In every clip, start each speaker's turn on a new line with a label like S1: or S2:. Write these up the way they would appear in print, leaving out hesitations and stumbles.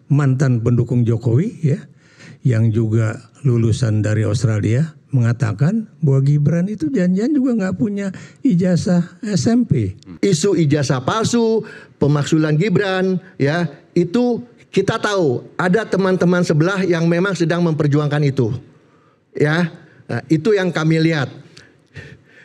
S1: mantan pendukung Jokowi ya, yang juga lulusan dari Australia, mengatakan bahwa Gibran itu janjian juga nggak punya ijazah SMP.
S2: Isu ijazah palsu, pemaksulan Gibran, ya itu kita tahu ada teman-teman sebelah yang memang sedang memperjuangkan itu, ya. Nah, itu yang kami lihat.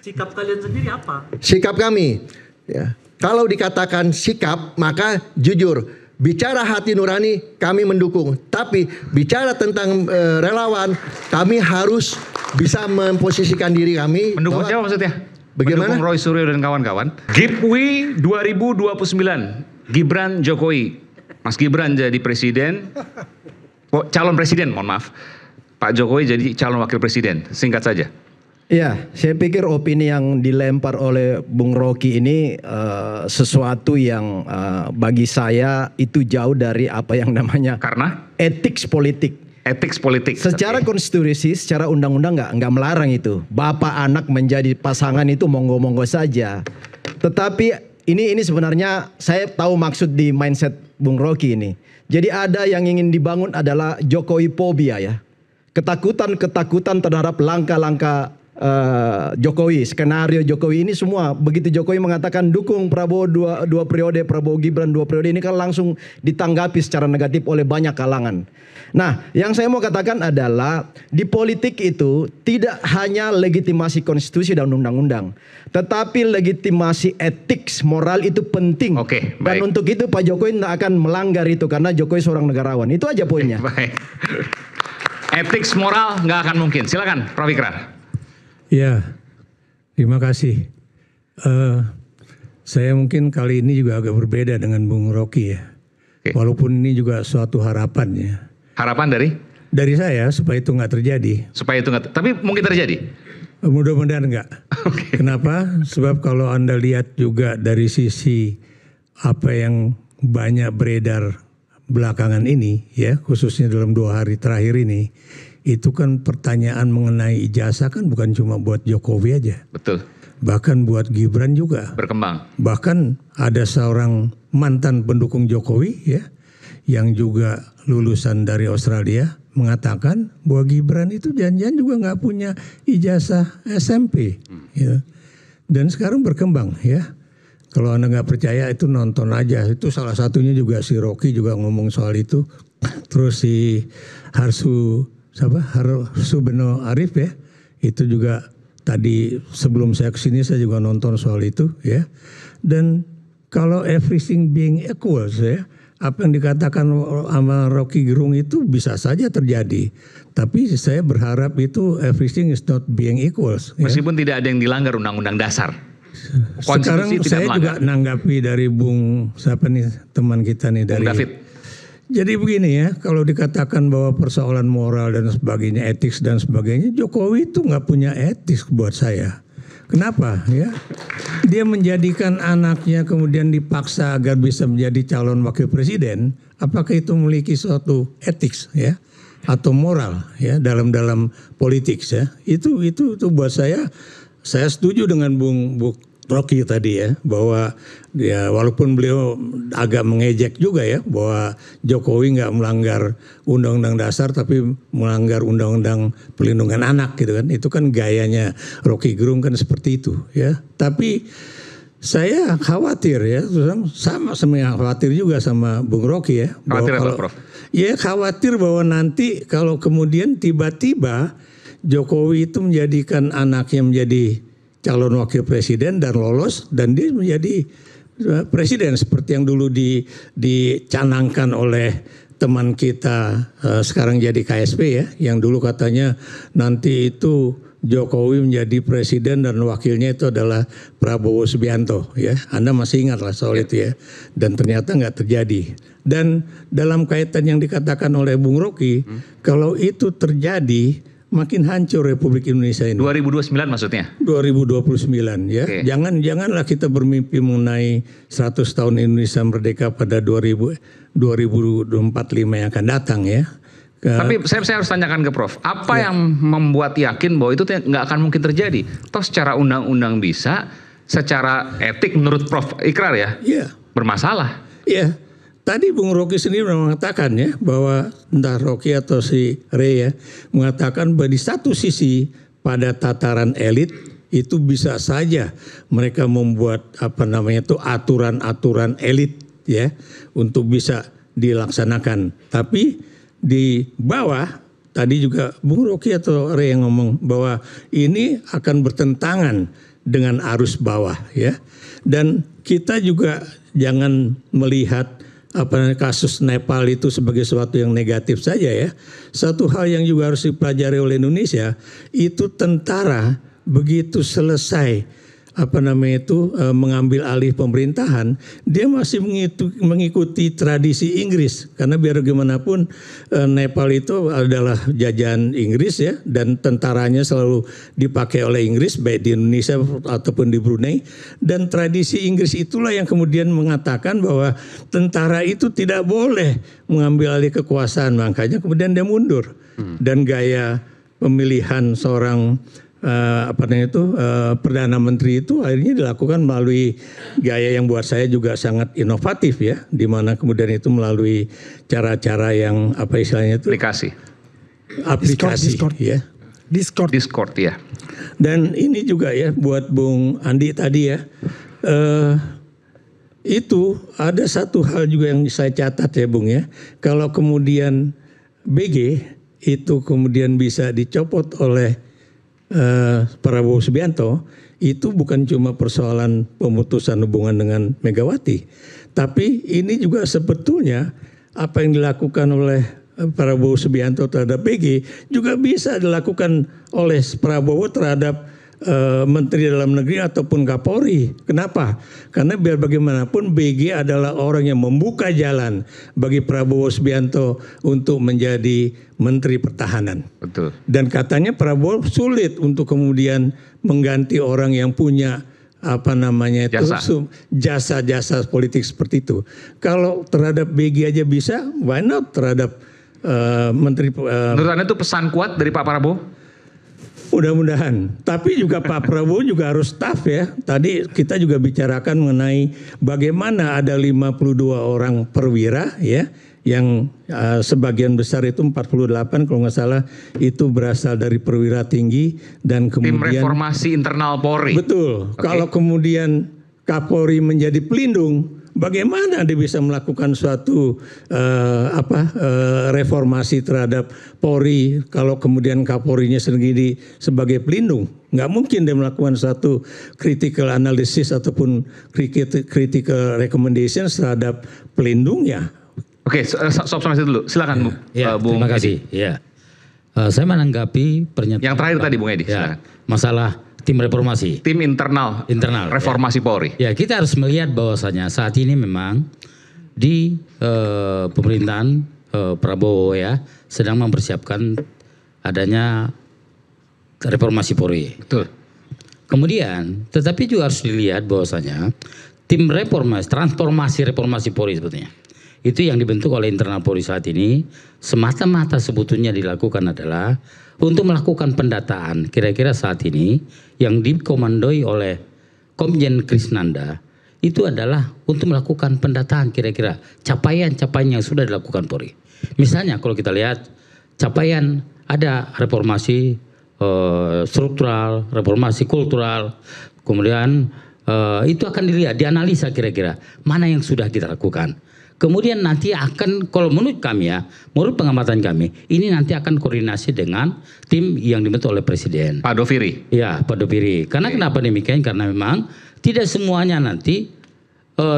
S3: Sikap kalian sendiri apa?
S2: Sikap kami, ya. Kalau dikatakan sikap, maka jujur. Bicara hati nurani, kami mendukung. Tapi bicara tentang relawan, kami harus bisa memposisikan diri kami.
S4: Mendukung siapa maksudnya?
S2: Bagaimana?
S4: Mendukung Roy Suryo dan kawan-kawan. Gipwi 2029, Gibran Jokowi. Mas Gibran jadi presiden, calon presiden, mohon maaf. Pak Jokowi jadi calon wakil presiden, singkat saja.
S5: Ya, saya pikir opini yang dilempar oleh Bung Rocky ini sesuatu yang bagi saya itu jauh dari apa yang namanya
S4: Karena
S5: etik politik.
S4: etik politik.
S5: Secara konstitusi, secara undang-undang nggak melarang itu. Bapak anak menjadi pasangan itu monggo-monggo saja. Tetapi ini sebenarnya saya tahu maksud di mindset Bung Rocky ini. Jadi ada yang ingin dibangun adalah Jokowi phobia ya. Ketakutan terhadap langkah-langkah Jokowi, skenario Jokowi ini semua. Begitu Jokowi mengatakan dukung Prabowo dua periode, Prabowo Gibran 2 periode, ini kan langsung ditanggapi secara negatif oleh banyak kalangan. Nah, yang saya mau katakan adalah di politik itu tidak hanya legitimasi konstitusi dan undang-undang, tetapi legitimasi etik, moral itu penting.
S4: Oke,
S5: dan
S4: baik.
S5: untuk itu Pak Jokowi tidak akan melanggar itu karena Jokowi seorang negarawan. Itu aja poinnya.
S4: Baik. Etik moral nggak akan mungkin. Silakan, Prof. Ikrar.
S1: Ya, terima kasih. Saya mungkin kali ini juga agak berbeda dengan Bung Rocky ya.
S4: Oke.
S1: Walaupun ini juga suatu harapan ya.
S4: Harapan dari
S1: saya supaya itu nggak terjadi.
S4: supaya itu nggak, tapi mungkin terjadi.
S1: Mudah-mudahan enggak. Kenapa? Sebab kalau Anda lihat juga dari sisi apa yang banyak beredar belakangan ini ya, khususnya dalam 2 hari terakhir ini, itu kan pertanyaan mengenai ijazah kan bukan cuma buat Jokowi aja.
S4: Betul.
S1: Bahkan buat Gibran juga.
S4: Berkembang.
S1: Bahkan ada seorang mantan pendukung Jokowi ya, yang juga lulusan dari Australia, mengatakan bahwa Gibran itu janjian juga nggak punya ijazah SMP. Ya. Dan sekarang berkembang ya. Kalau Anda nggak percaya itu nonton aja. Itu salah satunya juga si Rocky juga ngomong soal itu. Terus si Harsu Beno Arif ya. Itu juga tadi sebelum saya kesini saya juga nonton soal itu ya. Dan kalau everything being equal ya, apa yang dikatakan sama Rocky Gerung itu bisa saja terjadi. Tapi saya berharap itu everything is not being equal.
S4: Meskipun tidak ada yang dilanggar undang-undang dasar.
S1: Sekarang saya juga nanggapi dari Bung siapa nih teman kita nih dari
S4: David.
S1: Jadi begini ya, kalau dikatakan bahwa persoalan moral dan sebagainya, etik dan sebagainya, Jokowi itu nggak punya etik buat saya. Kenapa ya? Dia menjadikan anaknya kemudian dipaksa agar bisa menjadi calon wakil presiden. Apakah itu memiliki suatu etik ya atau moral ya dalam politik ya? Itu buat saya setuju dengan Bung Rocky tadi ya, bahwa ya walaupun beliau agak mengejek juga ya bahwa Jokowi nggak melanggar undang-undang dasar tapi melanggar undang-undang perlindungan anak gitu kan. Itu kan gayanya Rocky Gerung kan seperti itu ya. Tapi saya khawatir ya, sama khawatir juga sama Bung Rocky ya.
S4: Khawatir apa, Prof?
S1: Ya khawatir bahwa nanti kalau kemudian tiba-tiba Jokowi itu menjadikan anaknya menjadi calon wakil presiden dan lolos dan dia menjadi presiden seperti yang dulu dicanangkan oleh teman kita sekarang jadi KSP ya, yang dulu katanya nanti itu Jokowi menjadi presiden dan wakilnya itu adalah Prabowo Subianto ya. Anda masih ingat lah soal itu ya. Dan ternyata nggak terjadi. Dan dalam kaitan yang dikatakan oleh Bung Rocky, kalau itu terjadi makin hancur Republik Indonesia ini.
S4: 2029 maksudnya?
S1: 2029 ya.
S4: Oke.
S1: Janganlah kita bermimpi mengenai 100 tahun Indonesia merdeka pada 2045 yang akan datang ya.
S4: Tapi saya harus tanyakan ke Prof. Apa yang membuat yakin bahwa itu nggak akan mungkin terjadi? Toh secara undang-undang bisa, secara etik menurut Prof. Ikrar ya?
S1: Iya.
S4: Bermasalah.
S1: Iya. tadi Bung Rocky sendiri mengatakan ya bahwa entah Rocky atau si Ray ya mengatakan bahwa di satu sisi pada tataran elit itu bisa saja mereka membuat aturan-aturan elit ya untuk bisa dilaksanakan. Tapi di bawah tadi juga Bung Rocky atau Ray yang ngomong bahwa ini akan bertentangan dengan arus bawah ya. Dan kita juga jangan melihat kasus Nepal itu sebagai sesuatu yang negatif saja ya. Satu hal yang juga harus dipelajari oleh Indonesia itu tentara begitu selesai mengambil alih pemerintahan, dia masih mengikuti tradisi Inggris karena biar bagaimanapun Nepal itu adalah jajahan Inggris ya dan tentaranya selalu dipakai oleh Inggris baik di Indonesia ataupun di Brunei dan tradisi Inggris itulah yang kemudian mengatakan bahwa tentara itu tidak boleh mengambil alih kekuasaan, makanya kemudian dia mundur dan gaya pemilihan seorang Perdana Menteri itu akhirnya dilakukan melalui gaya yang buat saya juga sangat inovatif ya, di mana kemudian itu melalui cara-cara yang istilahnya itu aplikasi
S6: Discord.
S1: Ya.
S4: Discord ya.
S1: Dan ini juga ya buat Bung Andi tadi ya, itu ada satu hal juga yang saya catat ya Bung ya, kalau kemudian BG itu kemudian bisa dicopot oleh Prabowo Subianto, itu bukan cuma persoalan pemutusan hubungan dengan Megawati, tapi ini juga sebetulnya apa yang dilakukan oleh Prabowo Subianto terhadap BG juga bisa dilakukan oleh Prabowo terhadap Menteri Dalam Negeri ataupun Kapolri. Kenapa? Karena biar bagaimanapun BG adalah orang yang membuka jalan bagi Prabowo Subianto untuk menjadi Menteri Pertahanan.
S4: Betul.
S1: Dan katanya Prabowo sulit untuk kemudian mengganti orang yang punya jasa-jasa politik seperti itu. Kalau terhadap BG aja bisa, why not terhadap Menteri?
S4: Menurut Anda itu pesan kuat dari Pak Prabowo?
S1: Mudah-mudahan. Tapi juga Pak Prabowo juga harus tough ya. Tadi kita juga bicarakan mengenai bagaimana ada 52 orang perwira ya. Yang sebagian besar itu 48 kalau nggak salah itu berasal dari perwira tinggi. Dan kemudian
S4: tim reformasi internal Polri.
S1: Betul.
S4: Okay.
S1: Kalau kemudian Kapolri menjadi pelindung, bagaimana dia bisa melakukan suatu reformasi terhadap Polri kalau kemudian Kapolrinya sendiri sebagai pelindung? Nggak mungkin dia melakukan suatu critical analysis ataupun critical recommendations terhadap pelindungnya.
S4: Oke, stop sampai situ dulu. Silakan Bu.
S7: Ya,
S4: Bung
S7: terima kasih. Ya. Saya menanggapi pernyataan
S4: yang terakhir tadi Bung Edi.
S7: Ya, masalah tim reformasi.
S4: Tim internal reformasi ya. Polri.
S7: Ya, kita harus melihat bahwasanya saat ini memang di pemerintahan Prabowo ya sedang mempersiapkan adanya reformasi Polri.
S4: Betul.
S7: Kemudian, tetapi juga harus dilihat bahwasanya tim transformasi reformasi Polri sebetulnya itu yang dibentuk oleh internal Polri saat ini semata-mata sebetulnya dilakukan adalah untuk melakukan pendataan kira-kira saat ini yang dikomandoi oleh Komjen Krisnanda itu adalah untuk melakukan pendataan kira-kira capaian-capaian yang sudah dilakukan Polri. Misalnya kalau kita lihat capaian ada reformasi struktural, reformasi kultural, kemudian itu akan dilihat, dianalisa kira-kira mana yang sudah kita lakukan. Kemudian nanti akan, kalau menurut kami ya, menurut pengamatan kami, ini nanti akan koordinasi dengan tim yang dibentuk oleh Presiden.
S4: Pak Doviri.
S7: Ya, Pak Doviri. Karena kenapa demikian? Karena memang tidak semuanya nanti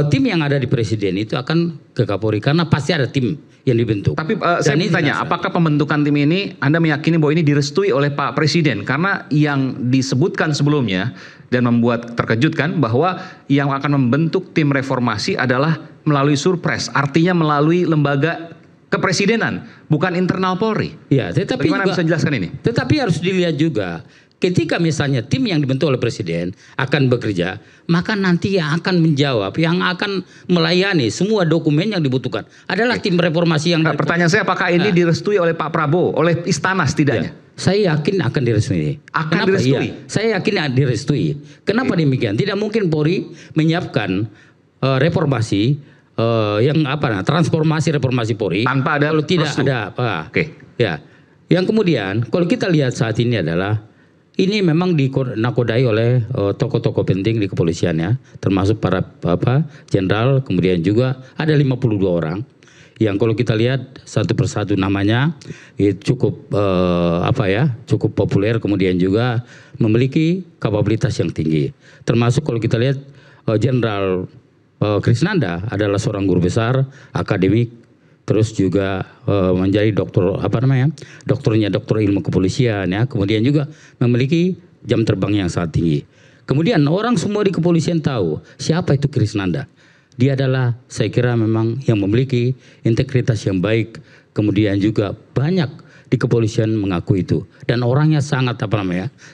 S7: tim yang ada di Presiden itu akan ke Kapolri. Karena pasti ada tim yang dibentuk.
S4: Tapi saya bertanya, apakah pembentukan tim ini Anda meyakini bahwa ini direstui oleh Pak Presiden? Karena yang disebutkan sebelumnya dan membuat terkejut kan bahwa yang akan membentuk tim reformasi adalah melalui surpres, artinya melalui lembaga kepresidenan, bukan internal Polri.
S7: Ya, tetapi
S4: bagaimana
S7: juga,
S4: bisa jelaskan ini?
S7: Tetapi harus dilihat juga, ketika misalnya tim yang dibentuk oleh Presiden akan bekerja, maka nanti yang akan menjawab, yang akan melayani semua dokumen yang dibutuhkan adalah tim reformasi yang.
S4: Pertanyaan saya, apakah ini direstui oleh Pak Prabowo, oleh istana setidaknya?
S7: Ya. Saya yakin akan direstui.
S4: Akan direstui?
S7: Iya, saya yakin direstui. Kenapa demikian? Tidak mungkin Polri menyiapkan reformasi yang transformasi reformasi Polri
S4: Tanpa ada
S7: kalau tidak
S4: restu.
S7: ada apa.
S4: Oke.
S7: Ya. Yang kemudian kalau kita lihat saat ini adalah ini memang dinakodai oleh tokoh-tokoh penting di kepolisian ya, termasuk para jenderal, kemudian juga ada 52 orang yang kalau kita lihat satu persatu namanya itu cukup cukup populer, kemudian juga memiliki kapabilitas yang tinggi. Termasuk kalau kita lihat Jenderal Krisnanda adalah seorang guru besar, akademik, terus juga menjadi doktornya doktor ilmu kepolisian ya, kemudian juga memiliki jam terbang yang sangat tinggi. Kemudian orang semua di kepolisian tahu siapa itu Krisnanda. Dia adalah saya kira memang yang memiliki integritas yang baik, kemudian juga banyak di kepolisian mengaku itu, dan orangnya sangat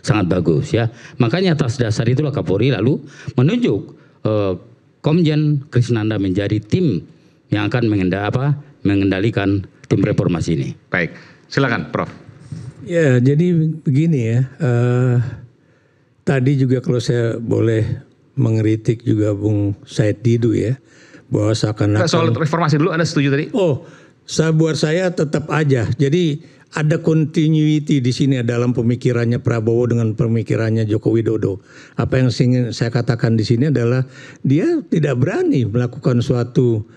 S7: sangat bagus ya. Makanya atas dasar itulah Kapolri lalu menunjuk Komjen Krisnanda menjadi tim yang akan mengendalikan tim reformasi ini.
S4: Baik, silakan Prof.
S1: Ya, jadi begini ya. Tadi juga kalau saya boleh mengkritik juga Bung Said Didu ya, bahwa seakan-akan
S4: Soal reformasi dulu, Anda setuju tadi?
S1: Buat saya tetap aja. Jadi ada continuity di sini dalam pemikirannya Prabowo dengan pemikirannya Joko Widodo. Apa yang ingin saya katakan di sini adalah dia tidak berani melakukan suatu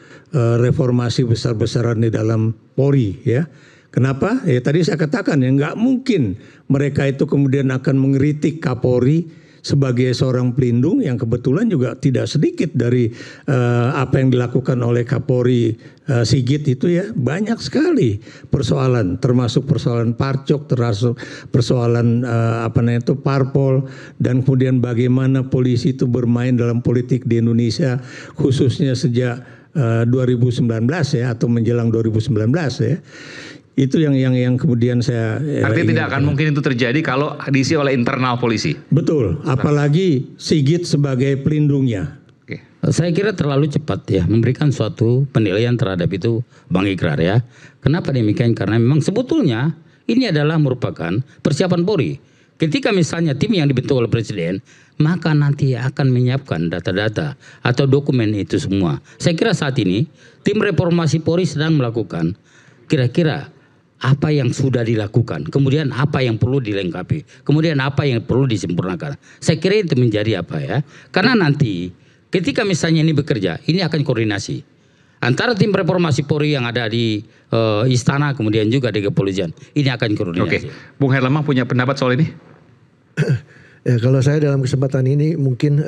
S1: reformasi besar-besaran di dalam Polri ya. Kenapa? Ya tadi saya katakan ya nggak mungkin mereka itu kemudian akan mengkritik Kapolri sebagai seorang pelindung yang kebetulan juga tidak sedikit dari apa yang dilakukan oleh Kapolri Sigit itu ya, banyak sekali persoalan, termasuk persoalan parcok, termasuk persoalan parpol, dan kemudian bagaimana polisi itu bermain dalam politik di Indonesia khususnya sejak 2019 ya, atau menjelang 2019 ya. Itu yang kemudian saya
S4: artinya tidak akan mungkin itu terjadi kalau diisi oleh internal polisi.
S1: Betul, apalagi Sigit sebagai pelindungnya.
S4: Oke.
S7: Saya kira terlalu cepat ya memberikan suatu penilaian terhadap itu Bang Ikrar ya. Kenapa demikian? Karena memang sebetulnya ini adalah merupakan persiapan Polri. Ketika misalnya tim yang dibentuk oleh Presiden, maka nanti akan menyiapkan data-data atau dokumen itu semua. Saya kira saat ini tim reformasi Polri sedang melakukan kira-kira apa yang sudah dilakukan, kemudian apa yang perlu dilengkapi, kemudian apa yang perlu disempurnakan. Saya kira itu menjadi karena nanti ketika misalnya ini bekerja, ini akan koordinasi antara tim reformasi Polri yang ada di istana, kemudian juga di kepolisian. Ini akan koordinasi.
S4: Oke, Bung Herlambang punya pendapat soal ini?
S2: Ya, kalau saya dalam kesempatan ini mungkin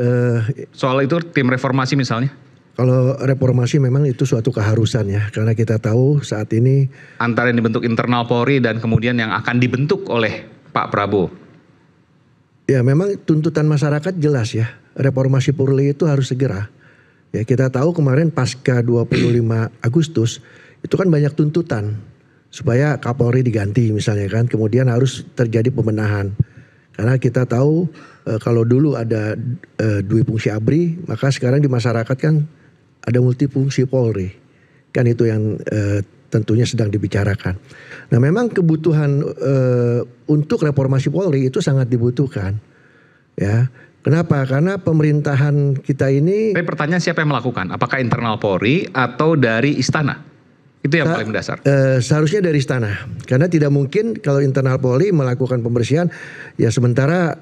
S4: Soal itu tim reformasi misalnya?
S2: kalau reformasi memang itu suatu keharusan ya, karena kita tahu saat ini
S4: Antara yang dibentuk internal Polri dan kemudian yang akan dibentuk oleh Pak Prabowo.
S2: ya memang tuntutan masyarakat jelas ya, reformasi Polri itu harus segera. Ya kita tahu kemarin pasca 25 Agustus itu kan banyak tuntutan supaya Kapolri diganti misalnya kan, kemudian harus terjadi pembenahan. Karena kita tahu kalau dulu ada dwi fungsi ABRI, maka sekarang di masyarakat kan ada multifungsi Polri. Kan itu yang tentunya sedang dibicarakan. Nah memang kebutuhan untuk reformasi Polri itu sangat dibutuhkan. Ya, kenapa? Karena pemerintahan kita ini.
S4: Tapi pertanyaan siapa yang melakukan? Apakah internal Polri atau dari istana? Itu yang paling mendasar.
S2: Seharusnya dari istana. Karena tidak mungkin kalau internal Polri melakukan pembersihan, ya sementara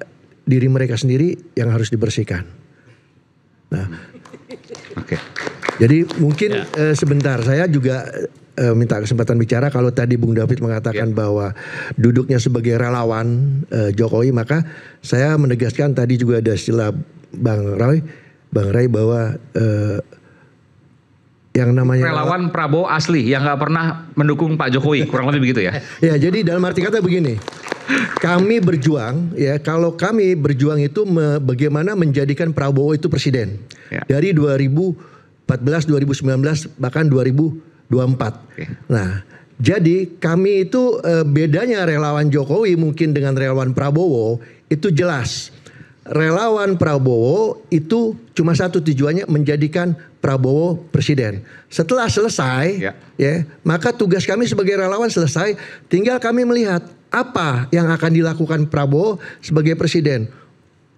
S2: diri mereka sendiri yang harus dibersihkan. Nah,
S4: Oke.
S2: jadi mungkin sebentar saya juga minta kesempatan bicara. Kalau tadi Bung David mengatakan bahwa duduknya sebagai relawan Jokowi, maka saya menegaskan tadi juga ada istilah Bang Ray bahwa yang namanya
S4: Relawan Prabowo asli yang nggak pernah mendukung Pak Jokowi, kurang lebih begitu ya?
S2: Ya, jadi dalam arti kata begini, kami berjuang ya, kalau kami berjuang itu bagaimana menjadikan Prabowo itu presiden dari 2014, 2019 bahkan 2024. Nah, jadi kami itu bedanya relawan Jokowi mungkin dengan relawan Prabowo itu jelas. Relawan Prabowo itu cuma satu tujuannya, menjadikan Prabowo presiden. Setelah selesai, maka tugas kami sebagai relawan selesai. Tinggal kami melihat apa yang akan dilakukan Prabowo sebagai presiden.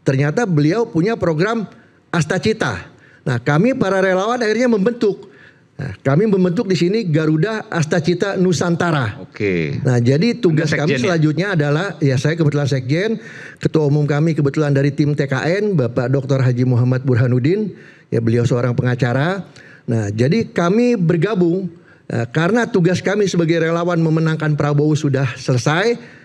S2: Ternyata beliau punya program Astacita. Nah, kami para relawan akhirnya membentuk Nah, kami membentuk di sini Garuda Astacita Nusantara.
S4: Oke.
S2: Nah, jadi tugas
S4: Anda
S2: kami
S4: sekjen ya?
S2: selanjutnya adalah, ya saya kebetulan sekjen, ketua umum kami kebetulan dari tim TKN, Bapak Dr. Haji Muhammad Burhanuddin, ya beliau seorang pengacara. Nah, jadi kami bergabung karena tugas kami sebagai relawan memenangkan Prabowo sudah selesai.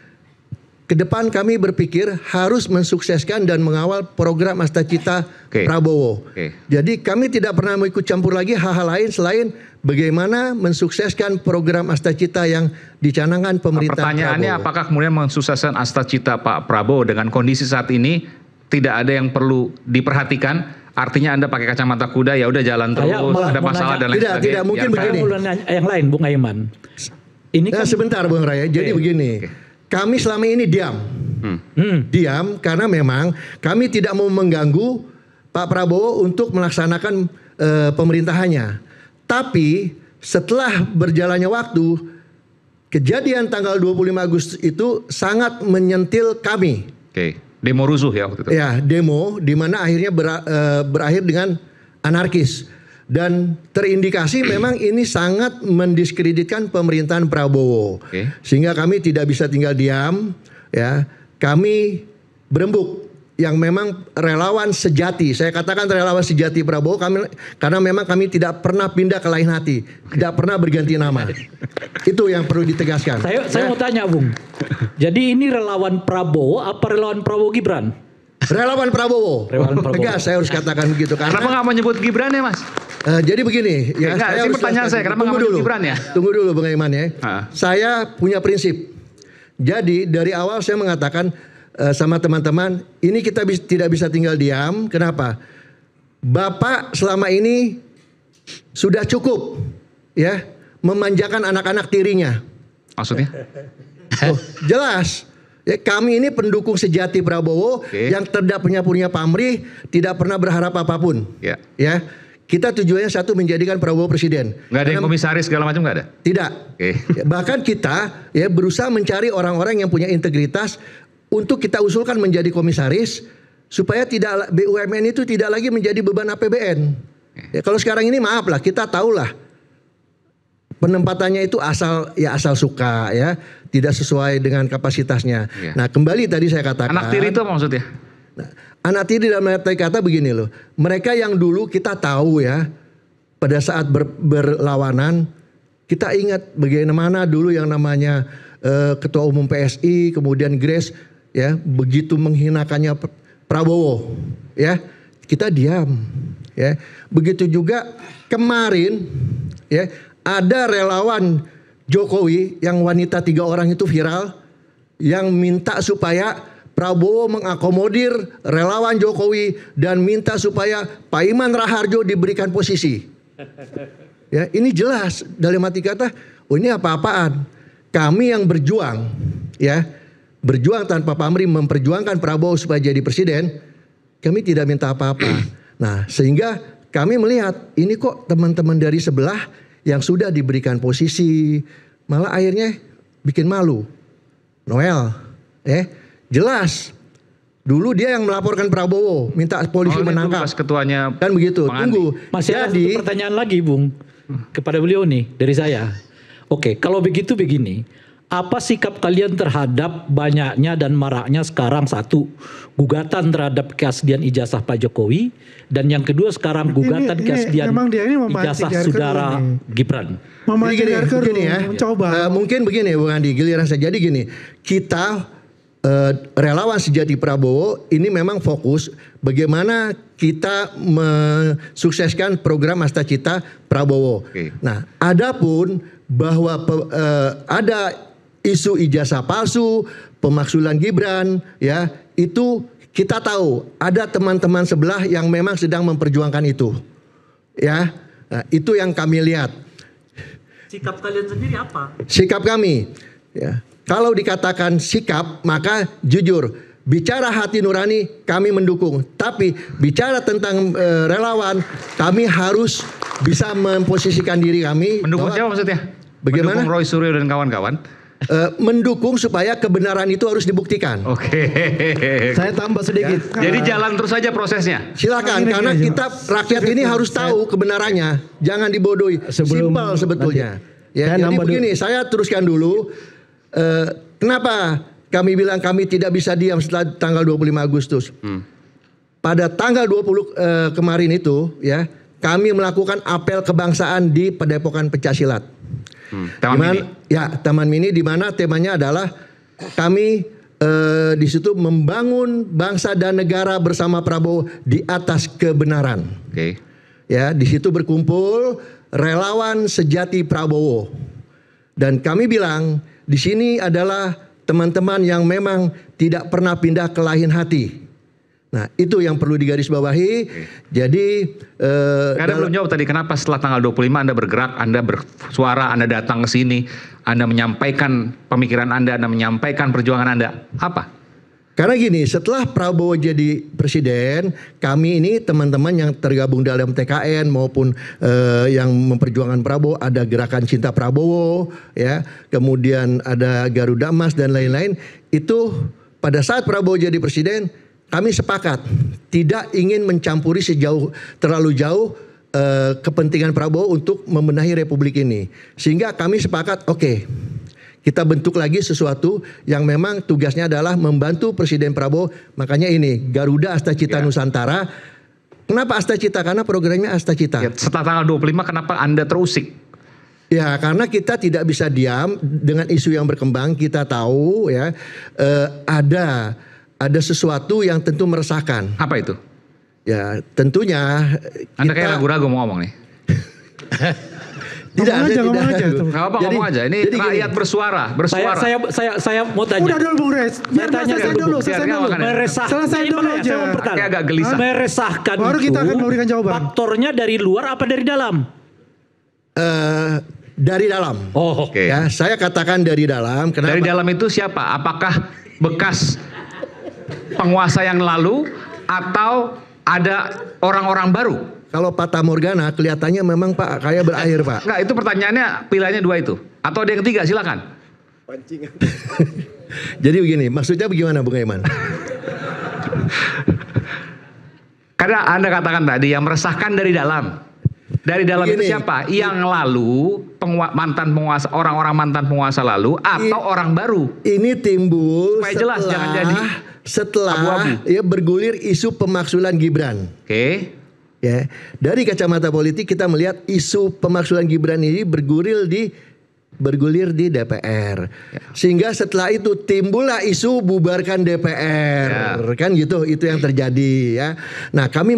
S2: Ke depan kami berpikir harus mensukseskan dan mengawal program Astacita
S4: Oke.
S2: Prabowo.
S4: Oke.
S2: Jadi kami tidak pernah mau ikut campur lagi hal-hal lain selain bagaimana mensukseskan program Astacita yang dicanangkan pemerintah
S4: Pertanyaannya,
S2: Prabowo.
S4: apakah kemudian mensukseskan Astacita Pak Prabowo dengan kondisi saat ini tidak ada yang perlu diperhatikan? Artinya Anda pakai kacamata kuda, ya udah jalan terus,
S3: Saya malah
S4: ada
S3: mau
S4: masalah
S3: nanya.
S4: dan lain
S2: Tidak,
S4: sebagainya.
S2: tidak, mungkin
S4: Biarkan.
S3: Saya
S2: begini.
S3: mau nanya yang lain, Bung Aiman. Ini
S2: Nah,
S3: kan
S2: sebentar Bung Raya. Jadi begini, kami selama ini diam. Diam karena memang kami tidak mau mengganggu Pak Prabowo untuk melaksanakan pemerintahannya. Tapi setelah berjalannya waktu, kejadian tanggal 25 Agustus itu sangat menyentil kami.
S4: Oke. Demo rusuh ya waktu itu.
S2: Ya, demo di mana akhirnya berakhir dengan anarkis. Dan terindikasi memang ini sangat mendiskreditkan pemerintahan Prabowo.
S4: Oke.
S2: Sehingga kami tidak bisa tinggal diam, ya. Kami berembuk yang memang relawan sejati. Saya katakan relawan sejati Prabowo kami, karena memang kami tidak pernah pindah ke lain hati, tidak pernah berganti nama. Itu yang perlu ditegaskan.
S3: saya mau tanya, Bung. Jadi ini relawan Prabowo apa relawan Prabowo Gibran?
S2: Relawan Prabowo.
S3: Relawan Prabowo.
S2: Tegas saya harus katakan begitu
S4: Kenapa
S2: karena
S4: nggak mau nyebut Gibran ya, Mas?
S2: jadi begini ya.
S4: Enggak, ini
S2: harus
S4: pertanyaan
S2: jelaskan.
S4: saya, kenapa nggak
S2: Tunggu
S4: menyebut
S2: dulu.
S4: Gibran ya?
S2: Tunggu dulu Bang Aiman ya.
S4: Ah.
S2: Saya punya prinsip. Jadi dari awal saya mengatakan sama teman-teman, ini kita tidak bisa tinggal diam. Kenapa? Bapak selama ini sudah cukup ya memanjakan anak-anak tirinya.
S4: Maksudnya?
S2: Oh, jelas. Ya, kami ini pendukung sejati Prabowo
S4: Oke.
S2: yang tidak punya pamrih, tidak pernah berharap apapun.
S4: Ya.
S2: Ya, kita tujuannya satu menjadikan Prabowo presiden.
S4: Nggak ada yang
S2: Karena-
S4: komisaris segala macam nggak ada?
S2: Tidak.
S4: Oke.
S2: Ya, bahkan kita ya berusaha mencari orang-orang yang punya integritas untuk kita usulkan menjadi komisaris supaya tidak BUMN itu tidak lagi menjadi beban APBN. Ya, kalau sekarang ini maaf lah, kita tahulah penempatannya itu asal suka ya, tidak sesuai dengan kapasitasnya.
S4: Iya.
S2: Nah, kembali tadi saya katakan
S4: Anak tiri itu apa maksudnya?
S2: Nah, anak tiri dalam arti kata begini loh. Mereka yang dulu kita tahu ya pada saat berlawanan, kita ingat bagaimana dulu yang namanya Ketua Umum PSI, kemudian Grace ya begitu menghinakannya Prabowo ya, kita diam ya. Begitu juga kemarin ya ada relawan Jokowi yang wanita 3 orang itu viral yang minta supaya Prabowo mengakomodir relawan Jokowi dan minta supaya Pak Iman Raharjo diberikan posisi. Ya, ini jelas dalam arti kata, oh ini apa-apaan. Kami yang berjuang, ya, berjuang tanpa pamrih memperjuangkan Prabowo supaya jadi presiden, kami tidak minta apa-apa. Nah, sehingga kami melihat ini kok teman-teman dari sebelah yang sudah diberikan posisi, malah akhirnya bikin malu. Noel, jelas. Dulu dia yang melaporkan Prabowo, minta polisi
S4: ini
S2: menangkap.
S4: bekas ketuanya
S2: Kan begitu.
S4: Bang Andi.
S2: Tunggu.
S3: Masih ada satu pertanyaan lagi, Bung, kepada beliau nih dari saya. Oke, kalau begitu begini, apa sikap kalian terhadap banyaknya dan maraknya sekarang satu gugatan terhadap keaslian ijazah Pak Jokowi dan yang kedua sekarang gugatan keaslian
S6: memang dia ini
S3: ijazah
S6: memancing
S3: saudara
S6: ini.
S3: Gibran.
S6: Memancing air keruh,
S2: begini ya.
S6: mencoba.
S2: Mungkin begini Bung Andi, giliran saya. Jadi gini, kita relawan sejati Prabowo ini memang fokus bagaimana kita mensukseskan program Astacita Prabowo.
S4: Oke.
S2: Nah, adapun bahwa ada isu ijazah palsu, pemaksulan Gibran, ya itu kita tahu ada teman-teman sebelah yang memang sedang memperjuangkan itu, ya. Nah, itu yang kami lihat.
S3: Sikap kalian sendiri apa?
S2: Sikap kami, ya. Kalau dikatakan sikap, maka jujur, bicara hati nurani kami mendukung. Tapi bicara tentang relawan, kami harus bisa memposisikan diri kami.
S4: Mendukung
S2: bahwa-
S4: siapa maksudnya?
S2: Bagaimana?
S4: Mendukung Roy Suryo dan kawan-kawan?
S2: mendukung supaya kebenaran itu harus dibuktikan.
S4: Oke.
S5: Saya tambah sedikit.
S4: Jadi jalan terus saja prosesnya.
S2: Silakan, karena kita rakyat ini harus tahu kebenarannya, jangan dibodohi.
S5: Sebelum
S2: Simpel sebetulnya. Ya,
S5: Saya
S2: jadi
S5: nambah
S2: begini, saya teruskan dulu. Kenapa kami bilang kami tidak bisa diam setelah tanggal 25 Agustus? Pada tanggal 20 kemarin itu, ya, kami melakukan apel kebangsaan di Padepokan Pencaksilat.
S4: Taman Mini.
S2: Ya, Taman Mini, di mana temanya adalah kami di situ membangun bangsa dan negara bersama Prabowo di atas kebenaran.
S4: Oke.
S2: Ya, di situ berkumpul relawan sejati Prabowo. Dan kami bilang di sini adalah teman-teman yang memang tidak pernah pindah ke lain hati. Nah, itu yang perlu digarisbawahi. Jadi
S4: Anda belum jawab tadi kenapa setelah tanggal 25 Anda bergerak, Anda bersuara, Anda datang ke sini, Anda menyampaikan pemikiran Anda menyampaikan perjuangan Anda. Apa?
S2: karena gini, setelah Prabowo jadi presiden, kami ini teman-teman yang tergabung dalam TKN maupun yang memperjuangkan Prabowo, ada Gerakan Cinta Prabowo, ya, kemudian ada Garuda Emas dan lain-lain. Itu pada saat Prabowo jadi presiden, kami sepakat tidak ingin mencampuri terlalu jauh kepentingan Prabowo untuk membenahi Republik ini. Sehingga kami sepakat, oke, kita bentuk lagi sesuatu yang memang tugasnya adalah membantu Presiden Prabowo. Makanya ini Garuda Astacita Nusantara. Kenapa Astacita? Karena programnya Astacita.
S4: Ya, setelah tanggal 25 kenapa Anda terusik?
S2: Ya, karena kita tidak bisa diam dengan isu yang berkembang. Kita tahu ya ada sesuatu yang tentu meresahkan.
S4: Apa itu?
S2: Ya, tentunya
S4: Anda kayak ragu-ragu mau ngomong nih.
S2: Tidak,
S6: ngomong aja.
S4: Gak apa, ngomong aja. Ini rakyat bersuara.
S3: Saya mau tanya.
S6: Udah dulu Bung Res.
S3: Saya tanya dulu.
S6: Selesai dulu.
S3: Selesai dulu aja.
S4: Kayak agak gelisah.
S3: Meresahkan
S6: Baru kita akan memberikan jawaban.
S3: Faktornya dari luar apa dari dalam?
S2: dari dalam.
S3: Oh,
S4: oke.
S2: Ya, saya katakan dari dalam. Kenapa?
S4: Dari dalam itu siapa? Apakah bekas penguasa yang lalu atau ada orang-orang baru?
S2: Kalau Fata Morgana kelihatannya memang Pak kayak berakhir Pak.
S4: Enggak, itu pertanyaannya pilihannya dua itu. Atau ada yang ketiga, silakan.
S2: Jadi begini, maksudnya bagaimana Bung Eman?
S4: Karena Anda katakan tadi yang meresahkan dari dalam. Dari dalam
S2: Begini,
S4: itu siapa? Yang lalu mantan penguasa, orang-orang mantan penguasa lalu atau orang baru?
S2: Ini timbul
S4: supaya jelas, jangan jadi
S2: setelah
S4: abu-abu.
S2: Ya bergulir isu pemaksulan Gibran.
S4: Oke.
S2: Ya, dari kacamata politik kita melihat isu pemaksulan Gibran ini bergulir di DPR.
S4: Ya.
S2: Sehingga setelah itu timbullah isu bubarkan DPR.
S4: Ya.
S2: Kan gitu, itu yang terjadi ya. Nah, kami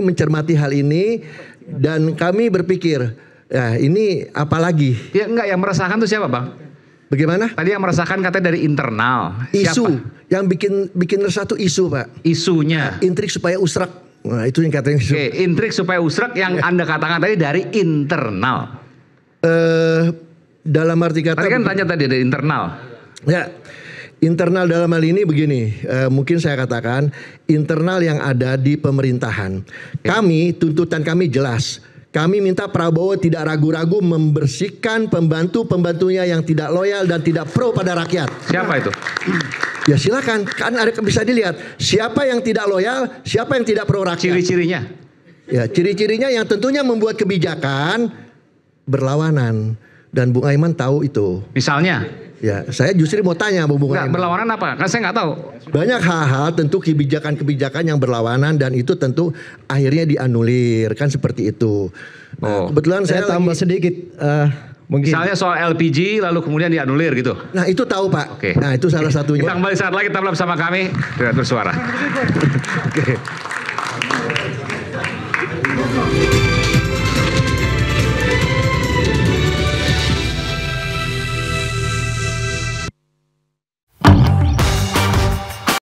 S2: mencermati hal ini dan kami berpikir, ya ini apalagi?
S4: Ya enggak, yang meresahkan itu siapa, Bang?
S2: Bagaimana?
S4: Tadi yang meresahkan katanya dari internal.
S2: Isu
S4: Siapa?
S2: yang bikin resah itu isu, Pak.
S4: Isunya.
S2: Intrik supaya usrak. Nah, itu yang katanya isu.
S4: Oke, intrik supaya usrak yang Anda katakan tadi dari internal.
S2: Dalam arti kata
S4: Tadi kan tanya tadi dari internal.
S2: ya, internal dalam hal ini begini, mungkin saya katakan internal yang ada di pemerintahan. Kami, tuntutan kami jelas. Kami minta Prabowo tidak ragu-ragu membersihkan pembantu-pembantunya yang tidak loyal dan tidak pro pada rakyat.
S4: Siapa itu?
S2: Ya silakan, kan ada bisa dilihat siapa yang tidak loyal, siapa yang tidak pro rakyat.
S4: Ciri-cirinya?
S2: Ya, ciri-cirinya yang tentunya membuat kebijakan berlawanan dan Bung Aiman tahu itu.
S4: Misalnya?
S2: Ya, saya justru mau tanya Bung
S4: Enggak,
S2: Aiman.
S4: berlawanan apa? Kan saya nggak tahu.
S2: Banyak hal-hal tentu kebijakan-kebijakan yang berlawanan dan itu tentu akhirnya dianulir kan seperti itu. Nah, kebetulan
S5: Saya tambah sedikit mungkin.
S4: Misalnya soal LPG lalu kemudian dianulir gitu.
S2: Nah itu tahu Pak.
S4: Oke.
S2: Nah itu salah satunya.
S4: Kita kembali saat lagi, tetaplah bersama kami. Tidak bersuara. Oke.